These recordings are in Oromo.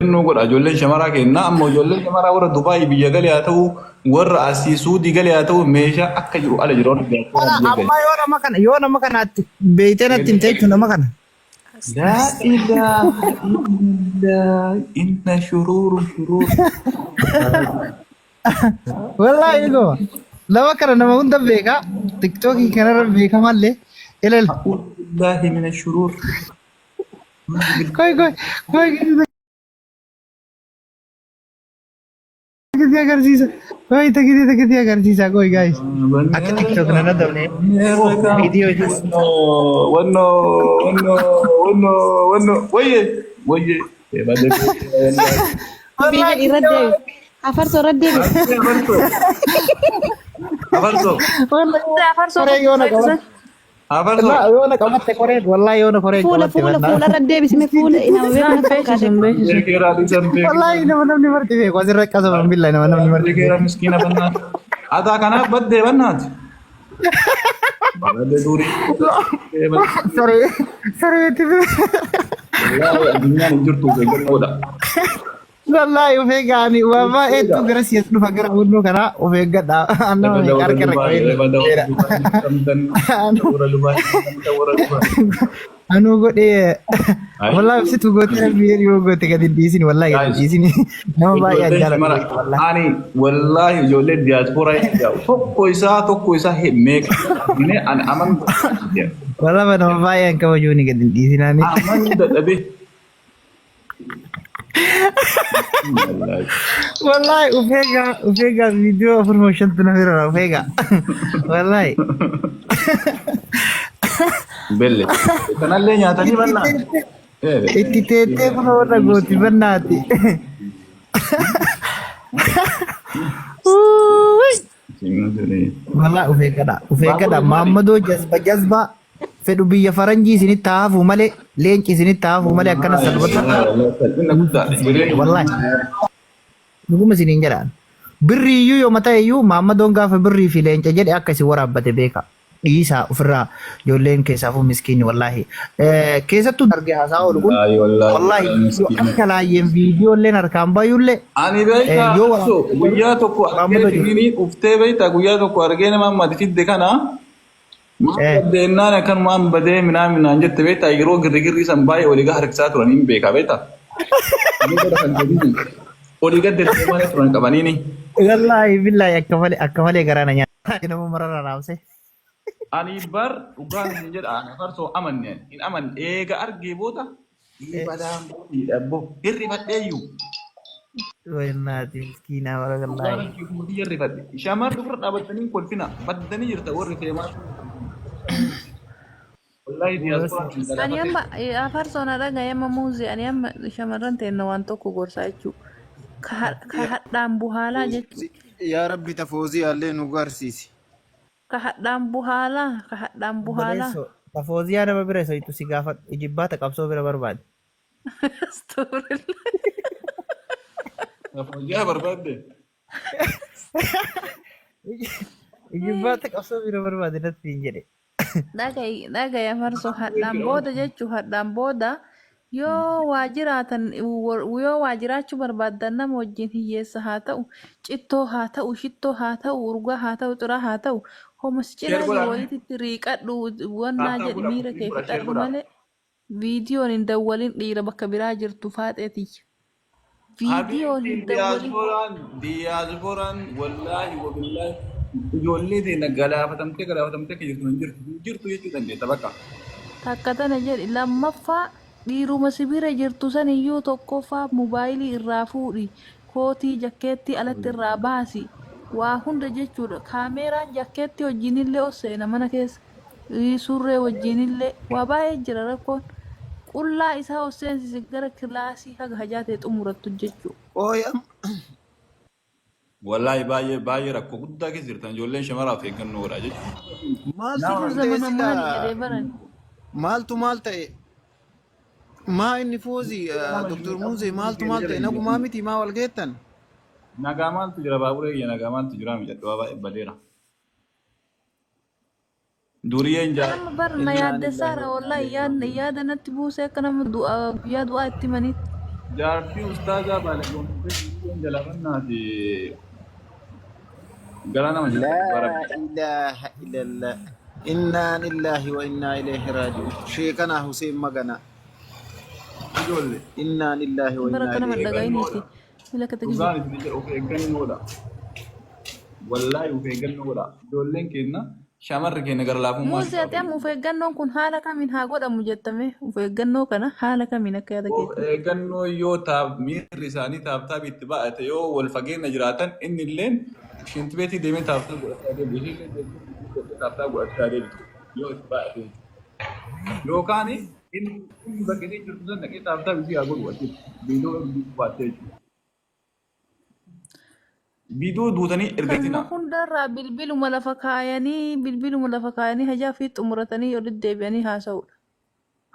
نقول أجولين شمارة كنا أما أجولين شمارة ورا دبي بيجي لي أتو ورا أسي سودي جالي أتو ميشا أكجرو على جرون بيجي amma yoona makana beeyteen atti himte jechuudha makana. لا إله إلا إن شرور شرور Wallaahi goo nama kana nama hunda beeka tiktookii kanarra beeka mallee ilal أعوذ بالله من الشرور koy koy koy takiti agarsiisa koy takiti agarsiisa koy guys akka tiktook nana dabne viidiyoo jiru ونو ونو ونو ونو ونو ويه ويه بعدين Biyya irratti afarsoo irratti أفرتو أفرتو afarsoo koree yoona qabatte أفرتو yoona qabatte koree wallaahi yoona koree fuula qabatte fuula bannaa. fuula irratti deebisime fuula nama beekna fakkaate. كيرا ديسان بيك Wallaahi nama namni marti beeku asirra qasaman billahi nama namni marti كيرا مسكينة بنات هذا كان بدي بنات بدي دوري sareeti والله الدنيا نجرتو في الجودة wallaahi of eegaani waa baay'eetu gara siyas dhufa gara hunduu kana of eeggadha annama harka anuu godhee wallaahi ibsitu gootee rabbi yoo goote gadi dhiisini wallaahi gadi dhiisini nama baay'ee ajjaalatu wallaahi ani wallahi ijoollee diyaasporaa tokko isaa meeq ani aman wallaahi nama baay'een kabajuuni gadi dhiisinaani aman dadhabe wallaahi of eegaa viidiyoo 4 na firara of eegaa wallaahi belle kanallee nyaatanii bannaa itti teettee kuna warra gooti bannaati wallaahi of eeggadha maammadoo jazba fedhu biyya faranjii isinitti haafuu malee leenci isinitti haafuu malee akkana salphata wallaahi dhuguma isiniin jedhaan birrii iyyuu yoo mataa iyyuu maammadoon gaafa birrii fi leenca jedhe akka isin waraabbate beeka dhiisaa ofirraa ijoolleen keessaafuu miskiinni wallaahi keessattuu arge haasaa oolu kun wallaahi akka laayyeen viidiyoolleen harkaan baay'ullee ani beektaa guyyaa tokko argee uftee beektaa guyyaa tokko argee nama ammati fidde kana deennaan akkanumaan badee minaan jette beektaa yeroo girrigirri san baay'ee oliigaa harkisaa turaniin beekaa beektaa oliigaa deddeemaa turan qabaniini. wallaahi billaahi akka malee garaana nyaata nama marara raabse. Ani bar dhugaan hin jedha farsoo amanne hin aman eega argee booda badaan dhabbo hirrifadheeyyuu. Wallahi miskiina wala wallahi. Hirrifadhe shamarri dubra dhaabatanii kolfina baddanii jirta warri feemaa. Wallahi diyaasporaa. Ani amma afarsoon dhagaye amma muuzi ani amma shamarran ta'e waan tokko gorsaa jechuudha. Ka hadhaan buhaalaa jechuudha. Yaa Rabbi tafoozii haallee nu garsiisi. Ka hadhaan buhaalaa. Tafooziyaa nama bira isa itu si gaafa ijibbaata qabsoo bira barbaade. Tafooziyaa barbaadde. Ijibbaata qabsoo bira barbaade natti hin jedhe. Dhagaye afarsoo hadhaan booda jechuudha hadhaan booda. Yoo waa jiraachuu barbaaddan nama wajjin hiyyeessa haa ta'u, cittoo haa ta'u, shittoo haa ta'u, urgaa haa ta'u, xiraa haa ta'u, homas cinaa walitti riiqadhu wannaa jedhi miira kee fixadhu malee viidiyoon hin dawwalin dhiira bakka biraa jirtu faaxeeti. Viidiyoon hin dawwalin. Diyaaspooraan wallaahi wabillaahi ijoollee teenya galaafatamtee kan jirtu jechuu dandeetta bakka. Takka tana jedhi lammaffaa. Dhiiruma sibira jirtu san iyyuu tokkoffaa moobaayilii irraa fuudhi kootii jakkeetti alatti irraa baasi waa hunda jechuudha kaameeraan jakkeetti wajjinillee osseena mana keessa surree wajjinillee waa baay'ee jira rakkoon qullaa isaa osseensisi gara kilaasii haga hajaatee xumurattu jechuudha. Wallahi baay'ee rakkoo guddaa keessa jirtan ijoolleen shamaraaf eeggannoo godhaa jechuudha. Maaltu maal ta'e? Maa inni foozii Dr. Muuzee maaltu maal ta'e nagumaa miti maa wal geettan? Nagaa maaltu jira baaburee kiyya nagaa maaltu jira miidhagduu baay'ee badeera. Duriyeen jaa. Nama barna yaadda saara wallahi yaada natti buusee akka nama guyyaa du'aa itti manitti. jaartii ustaazaa baalagoomtee jalabannaati gara nama لا jirtu bara إله إلا الله إنا لله وإنا إليه راجعون شيخنا حسين مغنى ijoollee إنا لله وإنا Bara kana إليه madagayin راجعون miti. Mila ka tagi. dhugaan isin jedhu of eeggannoodha. Wallaahi of eeggannoodha. Ijoolleen keenya shamarri keenya gara laafummaa Muuzii ati amma of eeggannoon kun haala kamiin haa godhamu jettame of eeggannoo kana haala kamiin akka yaada of keetti. eeggannoo yoo miirri isaanii taaptaap itti baate yoo wal fageenya jiraatan inni illeen shintibeetii deemee taaptaa godhachaa deebitu. Isheen illee taaptaa godhachaa deebitu yoo itti baate. Yookaan inni baqqatee jirtu san dhaqee taaptaa bisii haa godhu wajjin biidoo baattee jechuudha. Biidoo duutanii ergatina. Kanuma hundarraa bilbiluma lafa kaayanii hajaa fi xumuratanii olitti deebi'anii haasa'udha.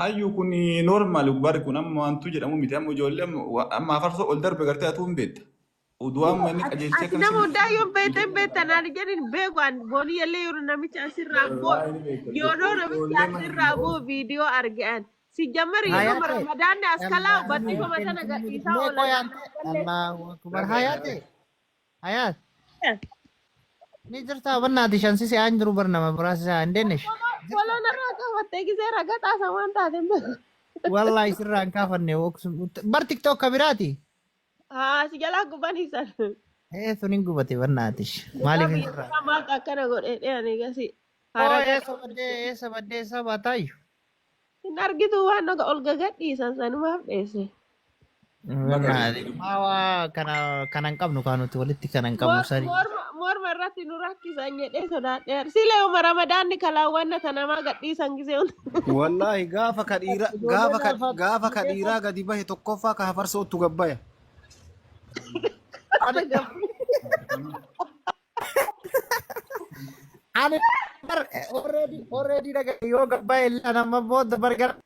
Hayyuu kun normaal bari kun amma wantu jedhamu miti amma ijoollee amma afarsoo ol darbe gartee atuu hin beekta. Oduu amma inni qajeelchee Ati nama hundaa yoo beektan ani jedhin beekwaan boonii illee yeroo namicha asirraa boo yeroo namicha asirraa boo viidiyoo argan si jammari yeroo ramadaanni as kalaa baddiifama sana gadhiisaa oolan. Allahu akbar hayate hayat ni jirta bannaati shansi si an jiru barnama birasa indenesh Wala narraa qabattee gisee raga xaasa waan taateen beeku. wallahi sirraan kaafanne bar tiktok kabiraati Si jalaa gubaniisan. sunin gubate bannaatish maaliif hin sirraa Maaltu akkana godhee dheeyanii gasi. eessa baddee sabataayu Hin argitu waan naga ol gagadhiisan sanumaaf dheesse. Mawa kanan qabnu kaanuti walitti kanan qabnu sani. Morma irratti nu rakkisan jedhee sodaadheera. Silee uma ramadaanni kalaawwanna kanamaa gadhiisan gisee والله غافة كديرة قد يبه تقفى كهفر صوت تقبايا Ani already daga yo gabbay ana mabod bargar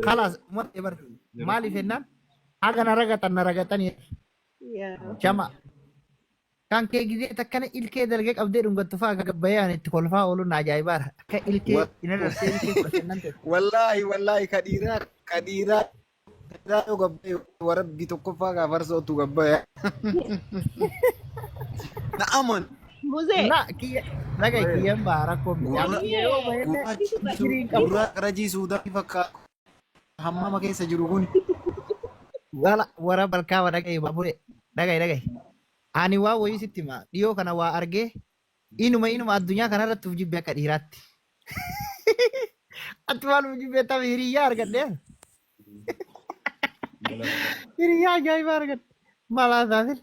khalas mut bar mali fennan aga naragatan jama kan ke gide takkana ilke dalge qabde dum gattu fa gabbayan itti kolfa olu na ajaibar ka ilke ina da sai ilke ko والله كديرة يو قبايا وربي تقفى كهفر صوت تقبايا نعمن Musee. na kiya daga kiyan bara ko mi رجي سودا فكا حمام كيس جروغون wala wara barka wa daga babure daga ani wa wayi sittima diyo kana wa arge inuma addunyaa kana irratti ujibbe akka dhiiraatti atwal ujibbe ta hiriyaa argadde hiriyaa ajaa'iba argadde malaa taasise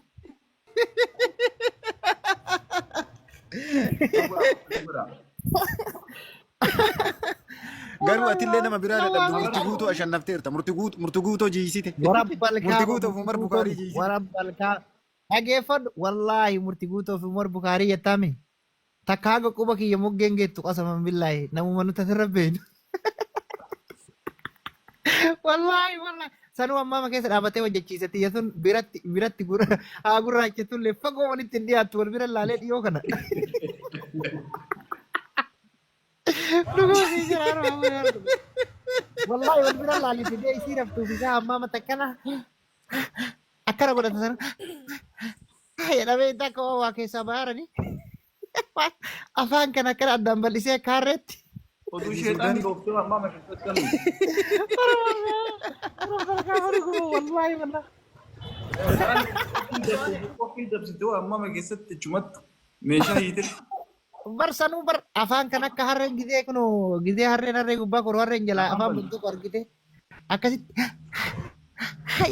قالوا أتلي لما برادة دبدو مرتقوتو عشان نفتيرتا مرتقوتو جيسيتي warabbal مرتقوتو في عمر بخاري جيسيتي warabbal ka dhageeffadhu wallahi murti guutoo fi umar bukaarii jettame takka haga quba kiyya moggeen geettu qasaman billaahi namuma nuti asirra beenu wallahi sanuu ammaa keessa dhaabatee hojjechiise xiyya sun biratti haa gurraachetullee fagoo walitti hin dhiyaattu wal bira laalee dhiyoo kana dhuguu fi jiraaruu wallahi wal bira laalee fidee isii raftuu fi isaa ammaa matakkana akkana godhata sana jedhamee takka waa keessaa baharani afaan kan akkana addaan bal'isee kaarreetti Oduu sheexaan dooftee amma keessatti wallahi qophii dabsitee amma keessatti chumatti meeshaa hiitee barsanuu bar afaan kan akka harreen gidee kuno gidee harreen gubbaa kor harreen jalaa afaan buntu argite akkasitti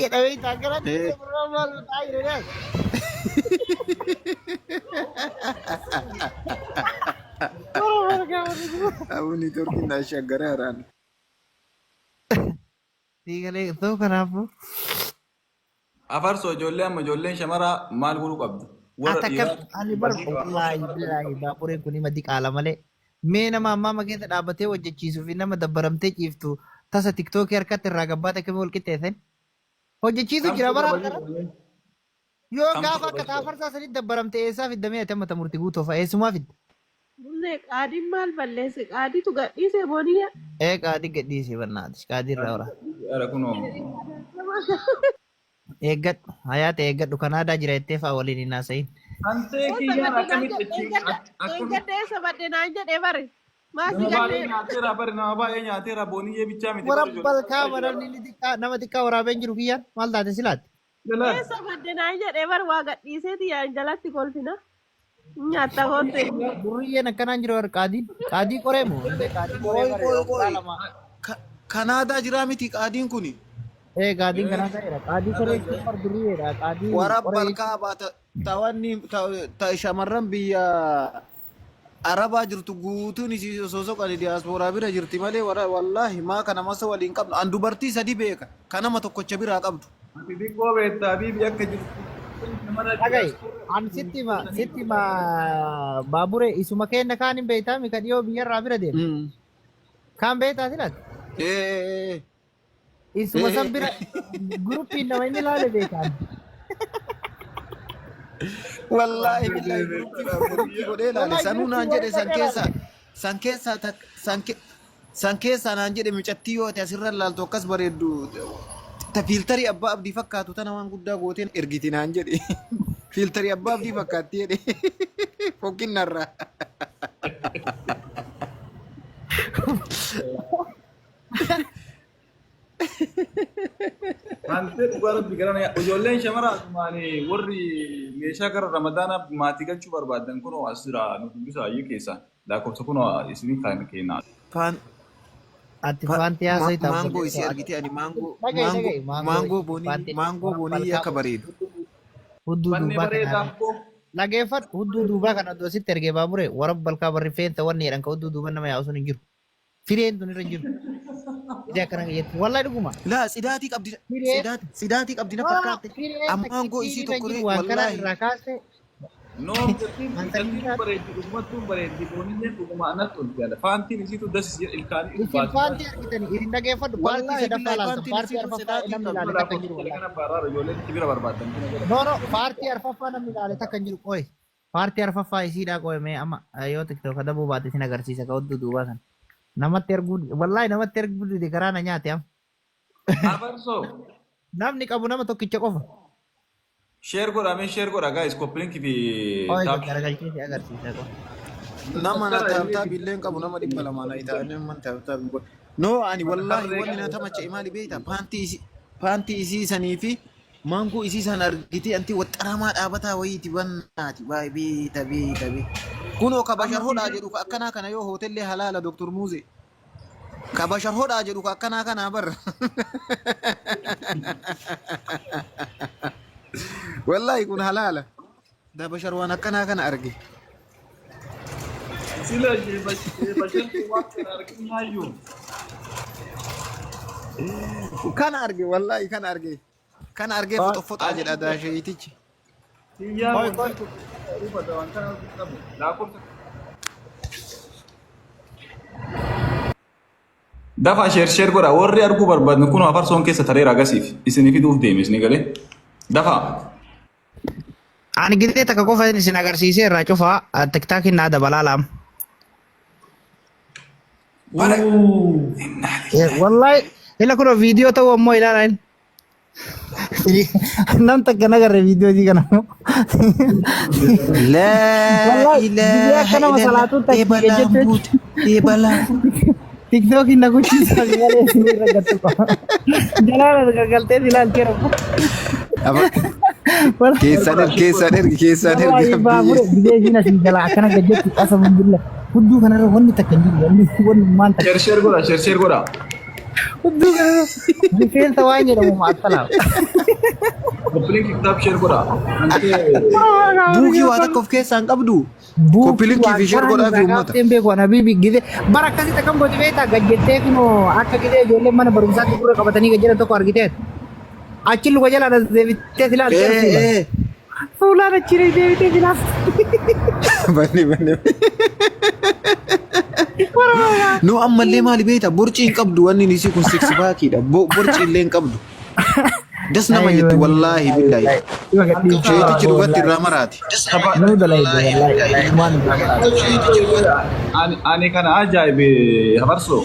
jedhamee taaggaratti maal taa'ee أوني تركي ناشا قراران Digalee ta'uu kanaafuu afarsoo ijoollee amma ijoolleen shamaraa maal godhuu qabdi? Warra Atakkan ani bar wallahi billahi baabureen kun hima diqaala malee mee nama ammaa makeessa dhaabbatee hojjechiisuu fi nama dabbaramtee ciiftu tasa tiktookii harkatti irraa gabbaata kamii wal qixxeessan hojjechiisu jira bara yoo gaafa akka taafarsaa sanitti dabbaramtee eessaa fiddamee ati amma murtii guutuuf eessumaa fidda. Musee qaadiin maal balleesse qaadiitu gadhiisee booniyaa. Qaadii gadhiisee barnaati qaadii irraa ora. Ara kunoo eeggadhu hayaata eeggadhu Kanaadaa jira jettee fa'aa waliin hin haasa'in. Antee Eessa kiyyaan badde akkamitti achiin eeggadde eessa badde naan jedhee bare. Maasi nama baay'ee gadde. nyaateera bari nama baay'ee nyaateera booniyyee bichaa miti. Warabbal kaama nama xiqqaa waraabeen jiru kiyyaan maal taate silaatti? Eessa badde naan jedhee bare waa gadhiiseeti yaan jalatti kolfina. Nyaatta hoonte. Durriyyeen akkanaan jiru qaadii qoree moo? Qaadii qoree bare. Kanaadaa jiraa miti qaadiin kuni. Qaadiin kanaa ta'eera. Qaadii qoree super durriyeedha. Qaadii Warabbal kaabaa tawanni shamarran biyya Arabaa jirtu guutuun isii osoo soqani diyaaspooraa bira jirti malee wallaahi maa kana masa waliin qabnu. An dubartii sadi beeka kanama tokkocha biraa qabdu. Ati xiqqoo beektaa biibi akka jirtu. Dhagaye an sitti ma baabure isuma kenna kaan hin beektaa mi ka dhiyoo biyyarraa bira deema. Kaan beektaa silaatti? Isuma san bira guruppiin nama inni ilaale beekaan. Wallahi billahi guruppi godhee ilaale sanuu naan jedhe san keessaa naan jedhe micattii yoo ta'e asirra ilaaltu akkas bareeddu ta fiiltarii abbaa abdii fakkaatu tana waan guddaa gooteen ergiti naan jedhe fiiltarii abbaa abdii fakkaatti jedhe fokkinnarraa. Antee dhugaa rabbi garana ijoolleen shamaraa maali warri meeshaa gara ramadaana maatii galchuu barbaadan kunoo as jira nuti bisa ayyuu keessa lakkoofsa kunoo isinii kan kennaa. Ati faanti haasa'e ta'a. Maangoo isii argite ani maangoo boonii akka bareedu. Hudduu duubaa kana dhageeffadhu hudduu duubaa kana asitti ergee baabure warabbal kaa barri feenta wanni jedhan ka hudduu duuba nama yaa'u sun hin jiru. Fireen tun irra hin jiru. Ija akkana jettu wallahi dhuguma. Laa sidaatii qabdi na fakkaate. Maangoo isii tokko wallahi irraa kaase. Noom jettiin bareeddi dhugumattuun bareeddi booniyyeen dhuguma anatti ol jaala. Faantiin isiitu dasisi ilkaanii Isin faanti argitanii isin dhageeffadhu paartii sadaffaa laalta paartii arfaffaa namni ilaale takka hin jiru. kana baaraara ijoolleen itti bira barbaadan. No paartii arfaffaa namni ilaale takka hin jiru qoy. Paartii arfaffaa isiidhaa qoy mee amma yoo tiktook dabuu baate isin agarsiisa ka hudduu duubaa sana. Namatti erguu wallahi namatti erguu dide garaa na nyaate am. Abarsoo. Namni qabu nama tokkicha qofa. Share godha guys copy-link fi Oy garagalchee si agarsiisa qofa. nama na taabtaa billeen qabu nama 200 na itaa'anii man taabtaa billee. No ani wallahi wanni na tamacha imaali beekta paantii isii sanii fi maangoo isii san argitee anti waxxaramaa dhaabataa wayiiti bannaati beeta. Kunoo kabashar hodhaa jedhu akkanaa kana yoo hoteellee halaala Dr. Muuze. Kabashar hodhaa jedhu akkanaa kana barra. Wallahi kun halaala. Dabashar waan akkanaa kana arge. sila bashar waan arginaayyuu. Kana arge wallahi kana arge. Kana argee foxofoxaa jedha daasheetichi. Dafa share godha warri arguu barbaadnu kun afarsoon keessa tareera agasiif isinii fiduuf deemes ni galee dafa. Ani gidee takka qofa isin agarsiisee irraa cufaa tiktaakiin naa dabalaa laam. Wallahi ila kunoo viidiyoo ta'uu ammoo ilaalan. Nam takka nagarre viidiyoo di kana. La ilaha illallah. TikTok na kuchisa gale sini ragatu ko. Jalala gagaltee dilal kero. Keessaner baabure bidee jina sin jala akkana gajjetti qasamullah. Hudduu kanarra wanni takka hin jiru wanni maan takka. Share godha. Hudduu kanarra rifeensa waan jedhamu maatala. Copy-link kitaab share godha. Buukii waa takka of keessaa hin qabdu. Copy-link fi share godhaa fi uummata. Tembe ko na bibi gide barakasi takam boti beta gajjettee kuno akka gide ijoollee mana barumsaatti gurra qabatanii gajjera tokko argiteet. Achi luka jala deebitee filaalte. Fuulaan achi deebitee filaalte. Banne. No ammallee maali beekta borcii hin qabdu wanni isii kun six packidha. Borcii illee hin qabdu. Das nama jetti wallahi billahi. Sheetichi dhugatti irraa maraati. Ani kana ajaa'ibe habarsoo.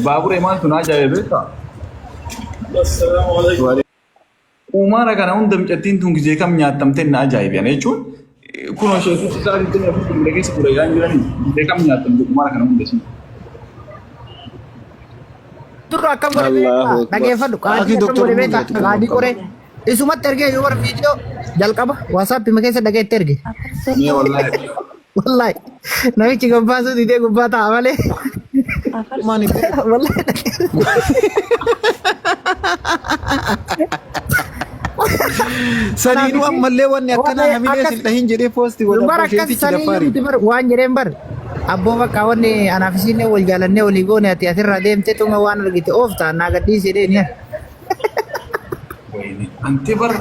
Baabure maaltu na ajaa'ibe beektaa? Uumara kana hunda mucattiin tun gizee kam nyaatamte na ajaa'iban jechuun kun ishee isaa itti na fuudhu dhageessa ture gaan jiranii gizee kam nyaatamte uumara kana hunda isin. Turra akkam godhe beektaa dhageeffadhu qaadii akkam godhe beektaa qaadii qoree isumatti ergee yoo bara viidiyoo jalqaba waasaappi ma keessa dhageetti erge. Mee wallaahi. Wallahi namichi gabbaasuu didee gubbaa ta'a malee. Maani saniinuu ammallee wanni akkana hamilee sin dhahin jedhee poostii bar godha akkas sheetichi sanii daffaari. nuti bar waan jedheen bar abboo bakka wanni anaaf isiin wal jaalannee walii goone ati asirraa deemtee tuma waan argite ooftaa naa gadhiisee dheeni. Anti bar